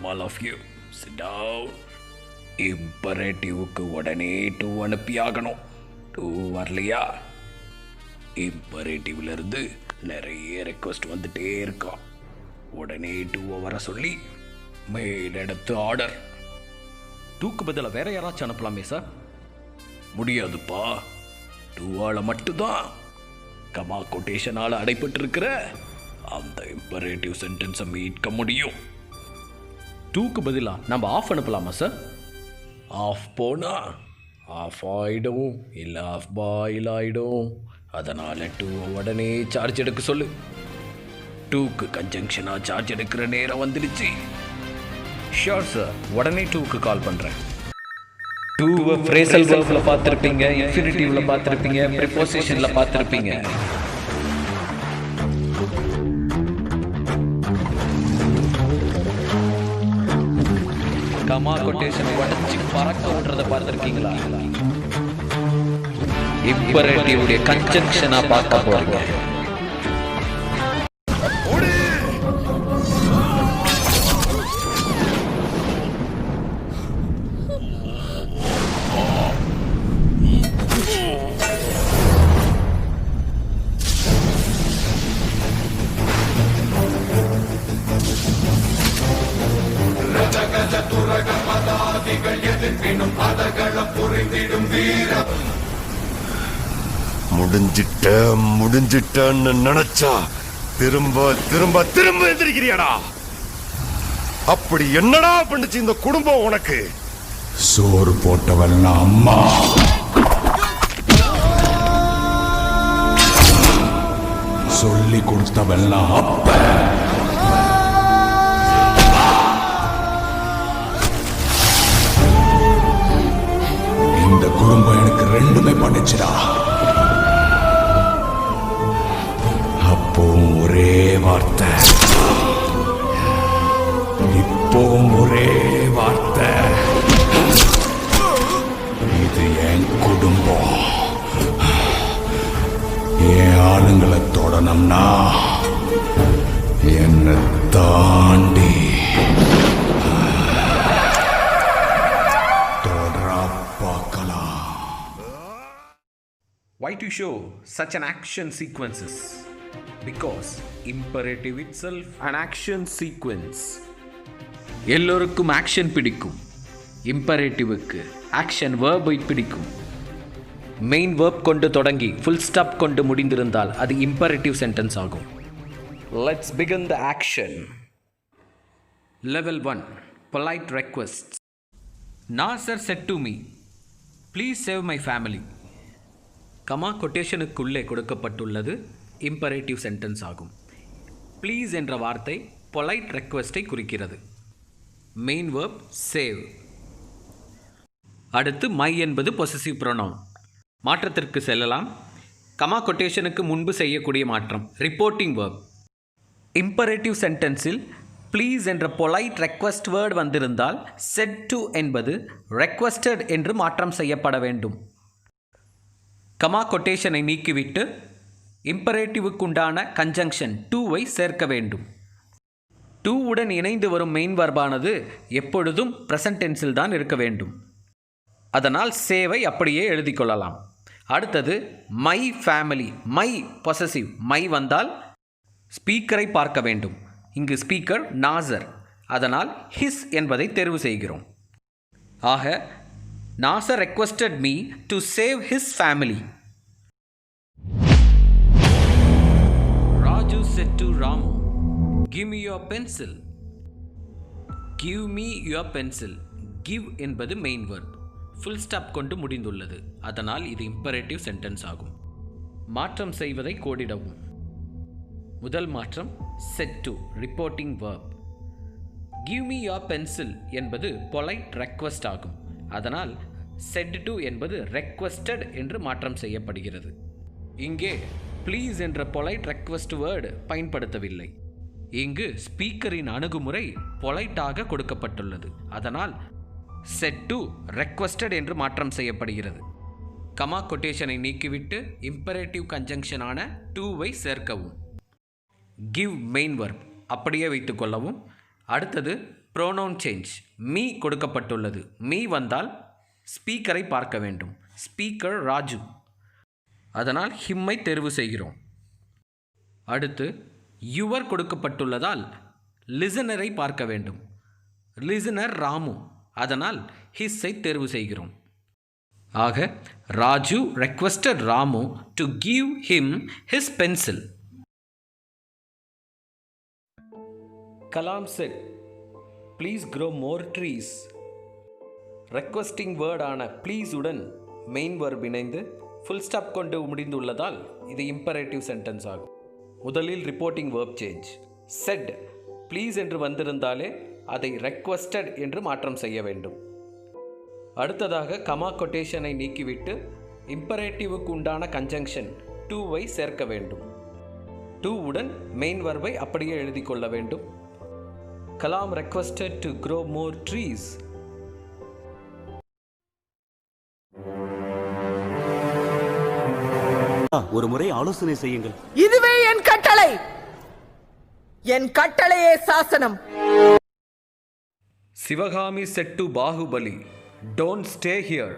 Welcome all of you. Sit down. இம்பரேட்டிவ்க்கு உடனே 2 அனுப்பியாகணும். 2 வரலையா? இம்பரேட்டிவ்ல இருந்து நிறைய ரெக்வஸ்ட் வந்துட்டே இருக்கான். உடனே 2 வர சொல்லி மேலெடுத்து ஆர்டர். 2க்கு பதிலாக வேற யாராச்சும் அனுப்பலாமே சார்? முடியாதுப்பா. 2 மட்டும்தான் கமா கொட்டேஷனால அடைப்பட்டு இருக்கிற அந்த இம்பரேட்டிவ் சென்டென்ஸை மீட்க முடியும். 2க்கு பதிலாக நம்ம ஆஃப் அனுப்பலாமா சார்? ஆஃப் போனா ஆஃப் ஆயிடும், இல்லை ஆஃப் பாயில் ஆயிடும். அதனால் 2 உடனே சார்ஜ் எடுக்க சொல்லு. 2க்கு கன்ஜங்ஷனாக சார்ஜ் எடுக்கிற நேரம் வந்துடுச்சு. ஷியோர் சார், உடனே 2க்கு கால் பண்ணுறேன். 2 ஃப்ரேசல் வெர்பில் பார்த்துருப்பீங்க, இன்ஃபினிட்டிவ்ல பார்த்துருப்பீங்க, ப்ரிபோசிஷனில் பார்த்துருப்பீங்க. கமா கொட்டேஷனை உடச்சி பறக்க விடுறத பார்த்துருக்கீங்களா? இம்பரேட்டிவுடைய கன்ஜங்ஷனா பார்க்க போறீங்க. முடிஞ்சிட்டன்னு நினைச்சா திரும்ப திரும்ப திரும்ப எந்திரிக்கிறியாடா? அப்படி என்னடா பண்ணுச்சு இந்த குடும்பம் உனக்கு? சோறு போட்டவெல்லாம் அம்மா, சொல்லி கொடுத்தவெல்லாம் அப்ப. இந்த குடும்பம் எனக்கு ரெண்டுமே பண்ணுச்சுடா. அப்பவும் ஒரே வார்த்தை, இப்பவும் ஒரே வார்த்தை. இது என் குடும்பம். என் ஆளுங்களை தொடணும்னா என்னை தாண்டி தொடரா பார்க்கலாம். Why to show such an action sequences? Because imperative itself an action sequence. எல்லோருக்கும் ஆக்ஷன் பிடிக்கும். இம்பரேட்டிவுக்கு ஆக்ஷன் வேர்பை பிடிக்கும். மெயின் வேர்ப் கொண்டு தொடங்கி ஃபுல் ஸ்டாப் கொண்டு முடிந்திருந்தால் அது இம்பரேட்டிவ் சென்டென்ஸ் ஆகும். Let's begin the action. Level 1 Polite requests. Nasser said to me, please save my family. Comma கொட்டேஷனுக்குள்ளே கொடுக்கப்பட்டுள்ளது இம்பரேட்டிவ் சென்டென்ஸ் ஆகும். ப்ளீஸ் என்ற வார்த்தை பொலைட் ரெக்வெஸ்ட்டை குறிக்கிறது. Main verb save. அடுத்து மை என்பது பொசசிவ் ப்ரொனவுன். மாற்றத்திற்கு செல்லலாம். கமா கொட்டேஷனுக்கு முன்பு செய்யக்கூடிய மாற்றம் ரிப்போர்ட்டிங் வேர்ப். இம்பரேட்டிவ் சென்டென்ஸில் ப்ளீஸ் என்ற பொலைட் ரெக்வெஸ்ட் வேர்டு வந்திருந்தால் செட் டு என்பது ரெக்வெஸ்டட் என்று மாற்றம் செய்யப்பட வேண்டும். கமா கொட்டேஷனை நீக்கிவிட்டு இம்பரேட்டிவுக்குண்டான கன்ஜங்ஷன் 2வை சேர்க்க வேண்டும். 2 உடன் இணைந்து வரும் மெயின் வர்பானது எப்பொழுதும் ப்ரெசன்ட் டென்ஸில் தான் இருக்க வேண்டும். அதனால் சேவை அப்படியே எழுதி கொள்ளலாம். அடுத்தது my family. My possessive. My வந்தால் ஸ்பீக்கரை பார்க்க வேண்டும். இங்கு ஸ்பீக்கர் நாசர். அதனால் ஹிஸ் என்பதை தேர்வு செய்கிறோம். ஆக Nassar requested me to save his family. Raju said to Ramu, give me your pencil. Give me your pencil. Give என்பது மெயின் வேர்ப். ஃபுல் ஸ்டாப் கொண்டு முடிந்துள்ளது. அதனால் இது இம்பரேட்டிவ் சென்டென்ஸ் ஆகும். மாற்றம் செய்வதை கோடிடவும். முதல் மாற்றம் set to reporting verb. Give me your pencil என்பது பொலைட் ரெக்வெஸ்ட் ஆகும். அதனால் செட் டு என்பது ரெக்வெஸ்டட் என்று மாற்றம் செய்யப்படுகிறது. இங்கே ப்ளீஸ் என்ற பொலைட் ரெக்வெஸ்ட் வேர்டு பயன்படுத்தவில்லை. இங்கு ஸ்பீக்கரின் அணுகுமுறை பொலைட்டாக கொடுக்கப்பட்டுள்ளது. அதனால் செட் டு ரெக்வெஸ்டட் என்று மாற்றம் செய்யப்படுகிறது. கமா கொட்டேஷனை நீக்கிவிட்டு இம்பரேட்டிவ் கன்ஜங்ஷனான 2வை சேர்க்கவும். கிவ் மெயின் வர்ப் அப்படியே வைத்துக்கொள்ளவும். அடுத்தது ப்ரோனவுன் சேஞ்ச். மீ கொடுக்கப்பட்டுள்ளது. மீ வந்தால் ஸ்பீக்கரை பார்க்க வேண்டும். ஸ்பீக்கர் ராஜு, அதனால் ஹிம்மை தேர்வு செய்கிறோம். அடுத்து யுவர் கொடுக்கப்பட்டுள்ளதால் லிசனரை பார்க்க வேண்டும். லிசனர் ராமு, அதனால் ஹிஸ்ஸை தேர்வு செய்கிறோம். ஆக Raju requested Ramu to give him his pencil. Kalam said, please grow more trees. Requesting வேர்டான ப்ளீஸ் உடன் மெயின் verb இணைந்து ஃபுல் ஸ்டாப் கொண்டு முடிந்துள்ளதால் இது இம்பரேட்டிவ் சென்டென்ஸ் ஆகும். முதலில் reporting verb change. Said please என்று வந்திருந்தாலே அதை ரெக்வஸ்டட் என்று மாற்றம் செய்ய வேண்டும். அடுத்ததாக கமா கொட்டேஷனை நீக்கிவிட்டு இம்பரேட்டிவுக்கு உண்டான கன்ஜங்ஷன் டூவை சேர்க்க வேண்டும். டூ உடன் மெயின் வர்பை அப்படியே எழுதி கொள்ள வேண்டும். Kalam requested to grow more trees. ஒரு முறை ஆலோசனை செய்யுங்கள். இதுவே என் கட்டளை. என் கட்டளையே சாசனம். Sivagami said to Baahubali, don't stay here.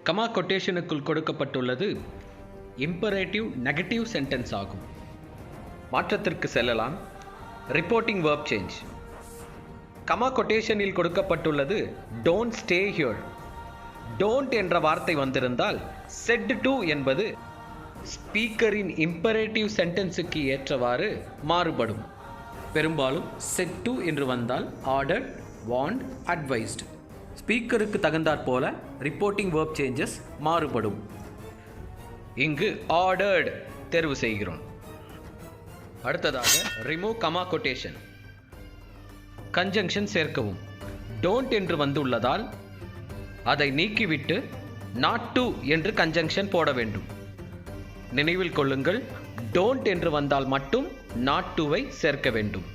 Comma கொட்டேஷனுக்குள் கொடுக்கப்பட்டுள்ளது இம்பரேட்டிவ் நெகட்டிவ் சென்டென்ஸ் ஆகும். மாற்றத்திற்கு செல்லலாம். Reporting verb change. கமா கொட்டேஷனில் கொடுக்கப்பட்டுள்ளது டோன்ட் ஸ்டே ஹியர். டோன்ட் என்ற வார்த்தை வந்திருந்தால் செட் டு என்பது ஸ்பீக்கரின் இம்பரேட்டிவ் சென்டென்ஸுக்கு ஏற்றவாறு மாறுபடும். பெரும்பாலும் செட் டு என்று வந்தால் ஆர்டர்ட், வாண்ட், அட்வைஸ்டு. ஸ்பீக்கருக்கு தகுந்தாற் போல ரிப்போர்ட்டிங் வேர்ப் சேஞ்சஸ் மாறுபடும். இங்கு ஆர்டர்ட் தேர்வு செய்கிறோம். அடுத்ததாக ரிமூவ் கமா கொட்டேஷன். கன்ஜங்ஷன் சேர்க்கவும். டோன்ட் என்று வந்துள்ளதால் அதை நீக்கிவிட்டு நாட் டு என்று கன்ஜங்ஷன் போட வேண்டும். நினைவில் கொள்ளுங்கள், டோன்ட் என்று வந்தால் மட்டும் நாட் டுவை சேர்க்க வேண்டும்.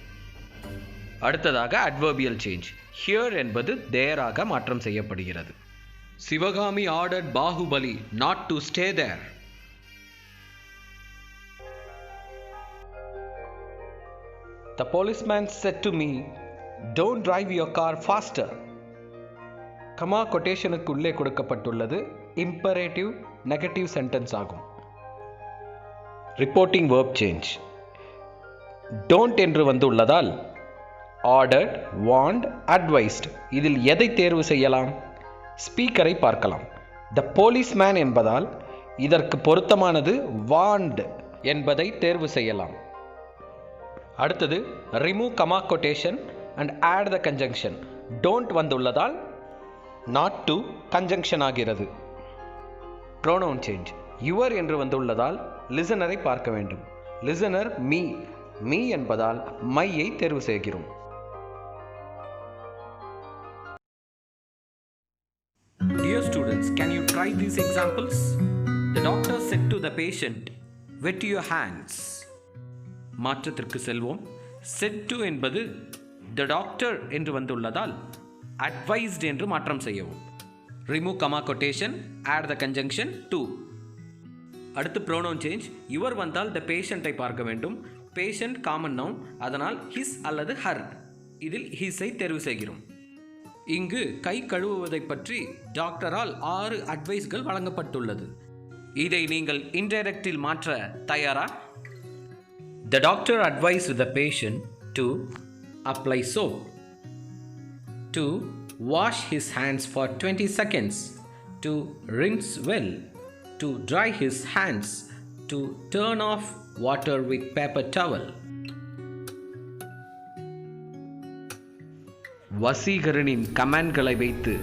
அடுத்ததாக அட்வர்பியல் சேஞ்ச். ஹியர் என்பது தேராக மாற்றம் செய்யப்படுகிறது. Sivagami ordered Baahubali not to stay there. The policeman said to me, don't drive your car faster. Comma கொட்டேஷனுக்குள்ளே கொடுக்கப்பட்டுள்ளது இம்பரேட்டிவ் நெகட்டிவ் சென்டென்ஸ் ஆகும். Reporting verb change. டோன்ட் என்று வந்துள்ளதால் ஆர்டர்ட், வாண்ட், அட்வைஸ்டு இதில் எதை தேர்வு செய்யலாம்? ஸ்பீக்கரை பார்க்கலாம். த போலீஸ்மேன் என்பதால் இதற்கு பொருத்தமானது வாண்ட் என்பதை தேர்வு செய்யலாம். அடுத்தது remove comma quotation and add the conjunction. Don't வந்துள்ளதால் நாட் டு கன்ஜங்ஷன் ஆகிறது. Pronoun change. யுவர் என்று வந்துள்ளதால் லிசனரை பார்க்க வேண்டும். Listener me. மீ என்பதால் மையை தேர்வு செய்கிறோம். Dear students, can you try these examples? The doctor said to the patient, wet your hands. மாற்றத்திற்கு செல்வோம். said to என்பது the doctor என்று வந்துள்ளதால் advised என்று மாற்றம் செய்யவும். remove comma quotation, add the conjunction to. அடுத்து pronoun change. யுவர் வந்தால் the patient-ஐ பார்க்க வேண்டும். patient காமன் நவுன், அதனால் his அல்லது her. இதில் his-ஐ தேர்வு செய்கிறோம். இங்கு கை கழுவுவதை பற்றி டாக்டரால் 6 அட்வைஸ்கள் வழங்கப்பட்டுள்ளது. இதை நீங்கள் இன்டைரக்டில் மாற்ற தயாரா? The doctor advised the patient to apply soap, to wash his hands for 20 seconds, to rinse well, to dry his hands, to turn off water with paper towel. வசீகரனின் கமாண்ட்களை வைத்து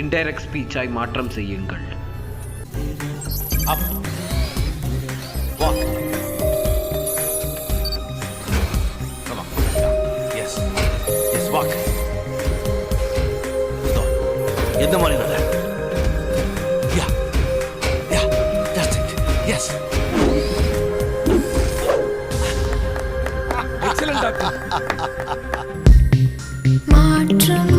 இன்டைரக்ட் ஸ்பீச்சாய் மாற்றம் செய்யுங்கள். அப், walk, come on, yes, yes, walk. எந்த மாதிரி நட? Yeah, yeah, that's it, yes. Excellent, doctor. மாற்றம்